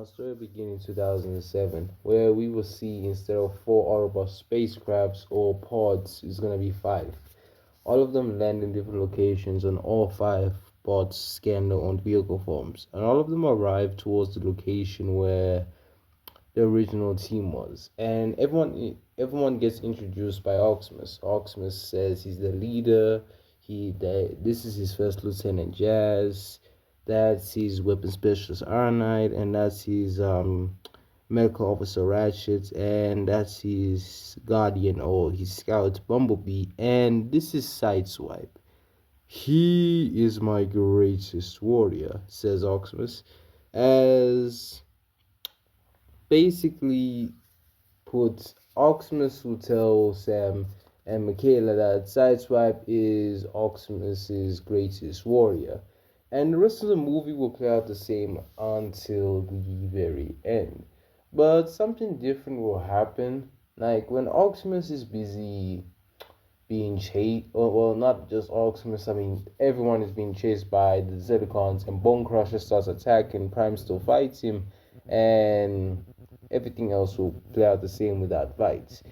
Our story began in 2007, where we will see instead of four Autobot spacecrafts or pods, it's gonna be five. All of them land in different locations, and all five pods scan their own vehicle forms, and all of them arrive towards the location where the original team was. And everyone gets introduced by Oximus. Oximus says he's the leader. This is his first lieutenant Jazz. That's his weapon specialist Arnite, and that's his medical officer Ratchet, and that's his guardian or his scout Bumblebee, and this is Sideswipe. He is my greatest warrior, says Oximus, as basically put Oximus will tell Sam and Michaela that Sideswipe is Oximus's greatest warrior. And the rest of the movie will play out the same until the very end. But something different will happen. Like when Oximus is busy being chased, well, not just Oximus, I mean, everyone is being chased by the Zedicons, and Bone Crusher starts attacking, Prime still fights him, and everything else will play out the same without fights.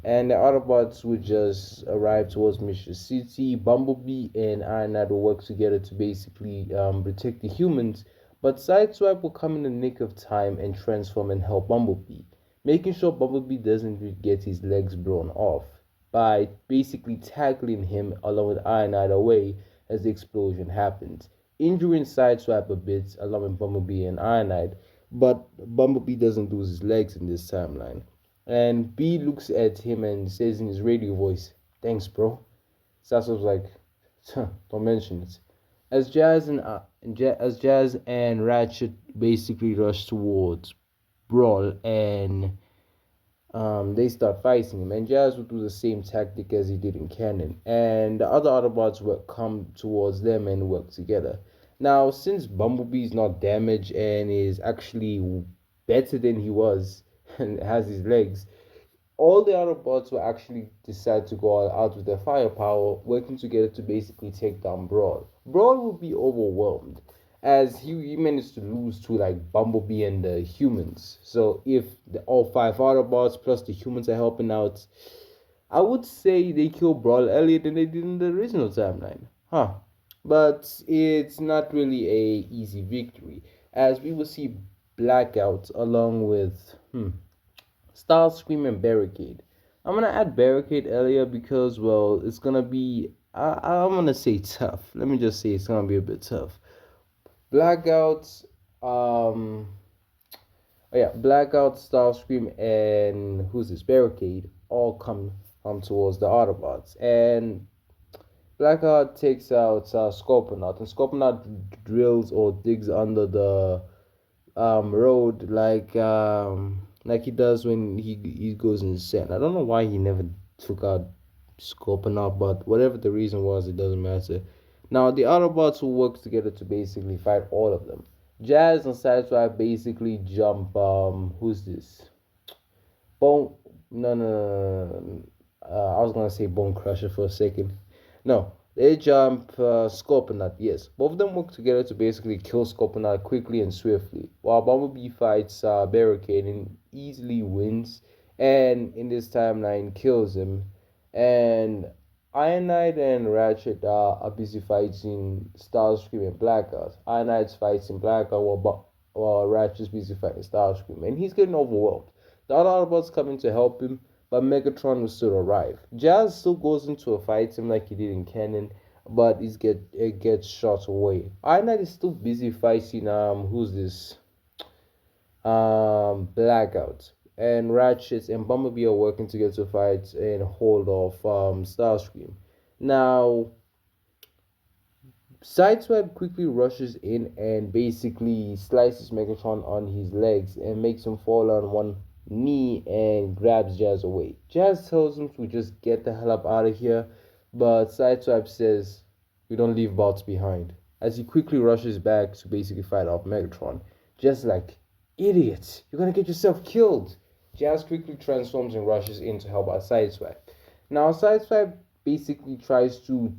And the Autobots would just arrive towards Mission City. Bumblebee and Iron Knight will work together to basically protect the humans. But Sideswipe will come in the nick of time and transform and help Bumblebee, making sure Bumblebee doesn't get his legs blown off by basically tackling him along with Iron Knight away as the explosion happens, injuring Sideswipe a bit along with Bumblebee and Iron Knight. But Bumblebee doesn't lose his legs in this timeline. And B looks at him and says in his radio voice, "Thanks, bro." Sasso's like, "Don't mention it." As Jazz and Ratchet basically rush towards Brawl, and they start fighting him, and Jazz will do the same tactic as he did in Canon, and the other Autobots will come towards them and work together. Now, since Bumblebee is not damaged and is actually better than he was and has his legs, all the Autobots will actually decide to go all out with their firepower, working together to basically take down Brawl. Brawl will be overwhelmed as he managed to lose to like Bumblebee and the humans. So if all five Autobots plus the humans are helping out, I would say they kill Brawl earlier than they did in the original timeline. Huh. But it's not really a easy victory, as we will see Blackout along with Starscream and Barricade. I'm gonna add Barricade earlier because, well, it's gonna be I'm gonna say tough. Let me just say it's gonna be a bit tough. Blackout, Blackout, Starscream, and who's this? Barricade all come towards the Autobots, and Blackout takes out Scorponaut, and Scorponaut drills or digs under the road like he does when he goes insane. I don't know why he never took out Scorponaut, but whatever the reason was, it doesn't matter. Now the Autobots will work together to basically fight all of them. Jazz and Sideswipe basically jump. Who's this? Bone. No. I was gonna say Bone Crusher for a second. No, they jump Scorponok, yes. Both of them work together to basically kill Scorponok quickly and swiftly, while Bumblebee fights Barricade and easily wins, and in this timeline kills him. And Iron Knight and Ratchet are busy fighting Starscream and Blackout. Iron Knight's fighting Blackout while Ratchet's busy fighting Starscream, and he's getting overwhelmed. The other Autobots coming to help him, but Megatron will still arrive. Jazz still goes into a fight him like he did in Canon, but it gets shot away. Iron Knight is still busy fighting who's this? Blackout. And Ratchet and Bumblebee are working together to fight and hold off Starscream. Now Sideswipe quickly rushes in and basically slices Megatron on his legs and makes him fall on one knee and grabs Jazz away. Jazz tells him to just get the hell up out of here, but Sideswipe says, "We don't leave bots behind," as he quickly rushes back to basically fight off Megatron. Just like, "Idiot, you're gonna get yourself killed." Jazz quickly transforms and rushes in to help out Sideswipe. Now Sideswipe basically tries to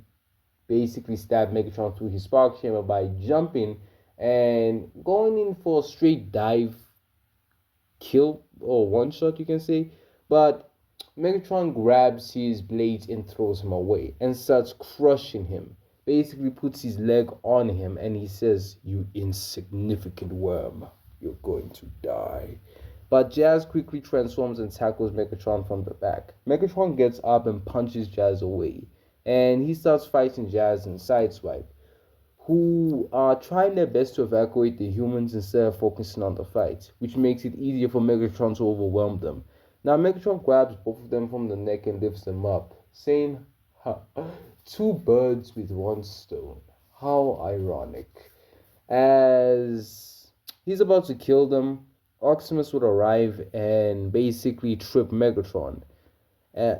stab Megatron through his spark chamber by jumping and going in for a straight dive kill or one shot, you can say. But Megatron grabs his blades and throws him away and starts crushing him. Basically, puts his leg on him and he says, "You insignificant worm, you're going to die." But Jazz quickly transforms and tackles Megatron from the back. Megatron gets up and punches Jazz away, and he starts fighting Jazz and Sideswipe, who are trying their best to evacuate the humans instead of focusing on the fight, which makes it easier for Megatron to overwhelm them. Now, Megatron grabs both of them from the neck and lifts them up, saying, "Ha, two birds with one stone. How ironic." As he's about to kill them, Optimus would arrive and basically trip Megatron.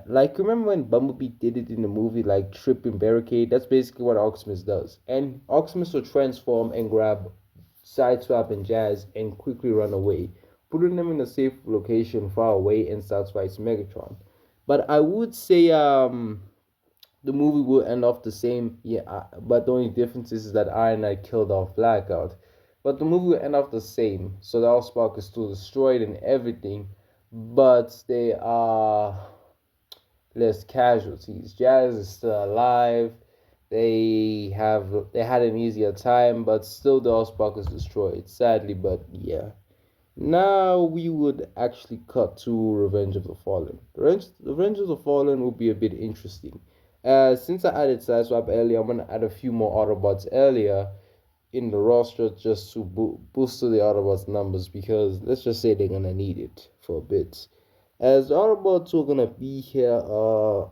Like, remember when Bumblebee did it in the movie, like tripping barricade? That's basically what Optimus does. And Optimus will transform and grab Sideswipe and Jazz and quickly run away, putting them in a safe location far away and starts fighting Megatron. But I would say the movie will end off the same. Yeah, but the only difference is that Iron Knight killed off Blackout. But the movie will end off the same. So the Allspark is still destroyed and everything, but they are less casualties. Jazz is still alive. They had an easier time, but still the Allspark is destroyed. Sadly, but yeah. Now we would actually cut to Revenge of the Fallen. Revenge of the Fallen will be a bit interesting. Since I added Sideswipe earlier, I'm gonna add a few more Autobots earlier in the roster just to boost the Autobots numbers because let's just say they're gonna need it for a bit. As the Autobots are gonna be here,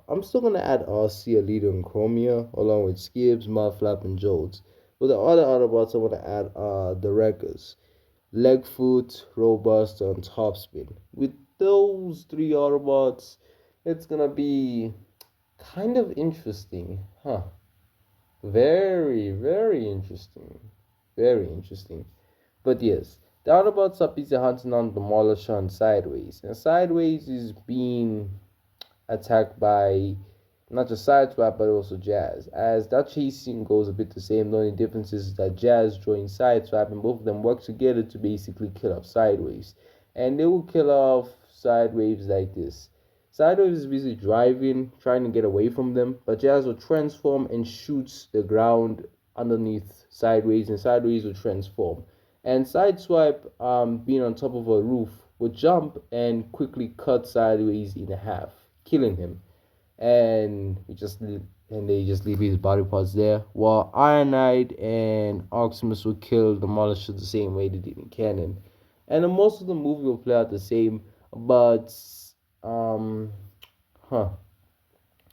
I'm still gonna add RC, Alita, and Chromia along with Skibbs, Mudflap, and Jolts. But the other Autobots I want to add are the Wreckers, Legfoot, Robust, and Topspin. With those three Autobots, it's gonna be kind of interesting, huh? Very, very interesting. Very interesting. But yes, the Autobots are busy hunting on Demolisher and Sideways. And Sideways is being attacked by not just Sideswipe but also Jazz. As that chase scene goes a bit the same, the only difference is that Jazz joins Sideswipe and both of them work together to basically kill off Sideways. And they will kill off Sideways like this. Sideways is busy driving, trying to get away from them, but Jazz will transform and shoots the ground underneath Sideways, and Sideways will transform. And Sideswipe, being on top of a roof, would jump and quickly cut Sideways in half, killing him. And they just leave his body parts there. While Iron Knight and Optimus will kill Demolisher the same way they did in canon. And most of the movie will play out the same, but um, huh.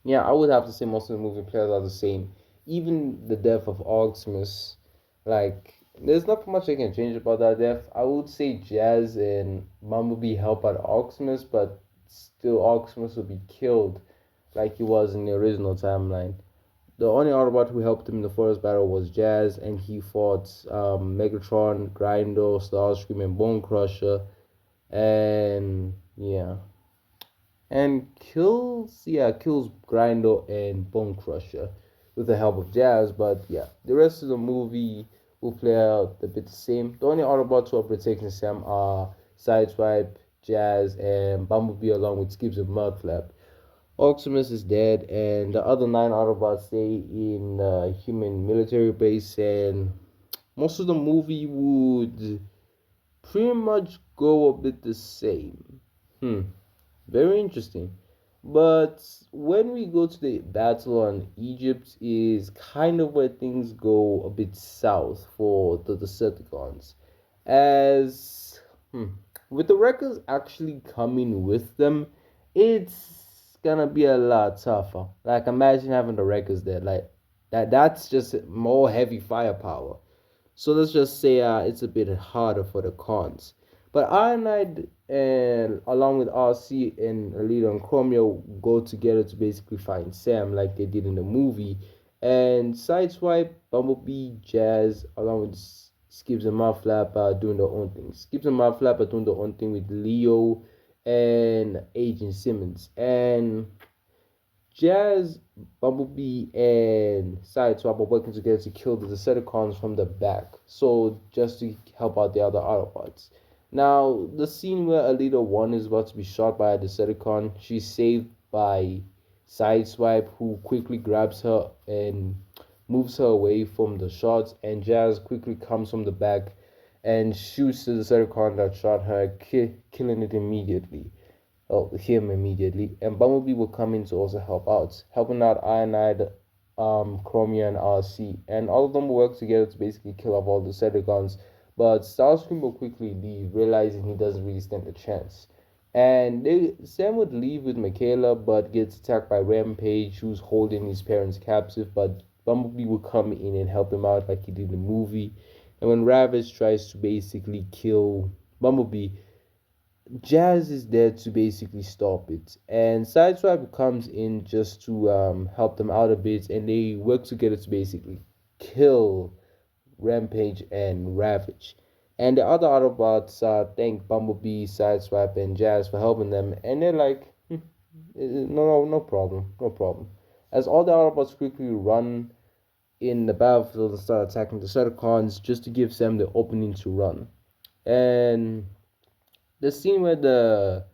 Yeah, I would have to say most of the movie players are the same. Even the death of Optimus, like, there's not much I can change about that death. I would say Jazz and Bumblebee help out Optimus, but still Optimus would be killed like he was in the original timeline. The only Autobot who helped him in the first battle was Jazz, and he fought Megatron, Grindo, Starscream, and Bone Crusher, and yeah, and kills Grindo and Bone Crusher with the help of Jazz. But yeah, the rest of the movie will play out a bit the same. The only Autobots who are protecting Sam are Sideswipe, Jazz, and Bumblebee along with Skips and Mudflap. Optimus is dead, and the other nine Autobots stay in human military base, and most of the movie would pretty much go a bit the same. Very interesting. But when we go to the battle on Egypt is kind of where things go a bit south for the Decepticons. As with the records actually coming with them, it's gonna be a lot tougher. Like imagine having the records there. Like that's just more heavy firepower. So let's just say it's a bit harder for the cons. But Iron Knight and along with RC and Alita and Chromio go together to basically find Sam like they did in the movie. And Sideswipe, Bumblebee, Jazz, along with Skips and Mudflap are doing their own thing. Skips and Mudflap are doing their own thing with Leo and Agent Simmons. And Jazz, Bumblebee, and Sideswipe are working together to kill the Decepticons from the back. So just to help out the other Autobots. Now, the scene where Alita 1 is about to be shot by a Decepticon, she's saved by Sideswipe, who quickly grabs her and moves her away from the shots, and Jazz quickly comes from the back and shoots the Decepticon that shot her, killing it immediately. Oh, him immediately. And Bumblebee will come in to also help out, helping out Ironide, Chromia, and RC. And all of them will work together to basically kill off all the Decepticons, but Starscream will quickly leave, realizing he doesn't really stand a chance. And Sam would leave with Michaela, but gets attacked by Rampage, who's holding his parents captive. But Bumblebee will come in and help him out, like he did in the movie. And when Ravage tries to basically kill Bumblebee, Jazz is there to basically stop it. And Sideswipe comes in just to help them out a bit, and they work together to basically kill Rampage and Ravage. And the other Autobots thank Bumblebee, Sideswipe, and Jazz for helping them, and they're like, no problem, no problem. As all the Autobots quickly run in the battlefield and start attacking the Decepticons just to give them the opening to run. And the scene where the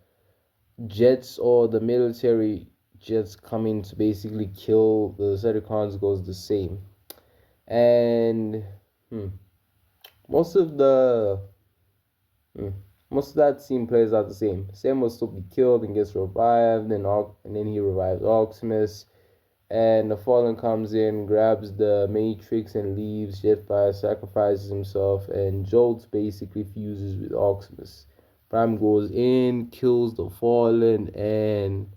jets or the military jets coming to basically kill the Decepticons goes the same. And hmm, most of the hmm, most of that scene plays out the same. Sam will still be killed and gets revived, and then he revives Optimus. And the Fallen comes in, grabs the Matrix, and leaves. Jetfire sacrifices himself, and Jolt basically fuses with Optimus. Prime goes in, kills the Fallen, and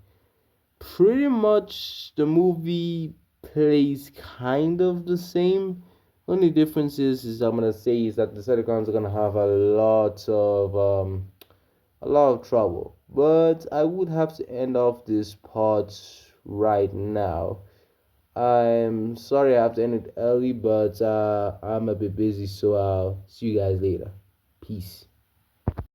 pretty much the movie plays kind of the same. Only difference is I'm gonna say is that the Decepticons are gonna have a lot of trouble. But I would have to end off this part right now. I'm sorry I have to end it early, but I'm a bit busy, so I'll see you guys later. Peace.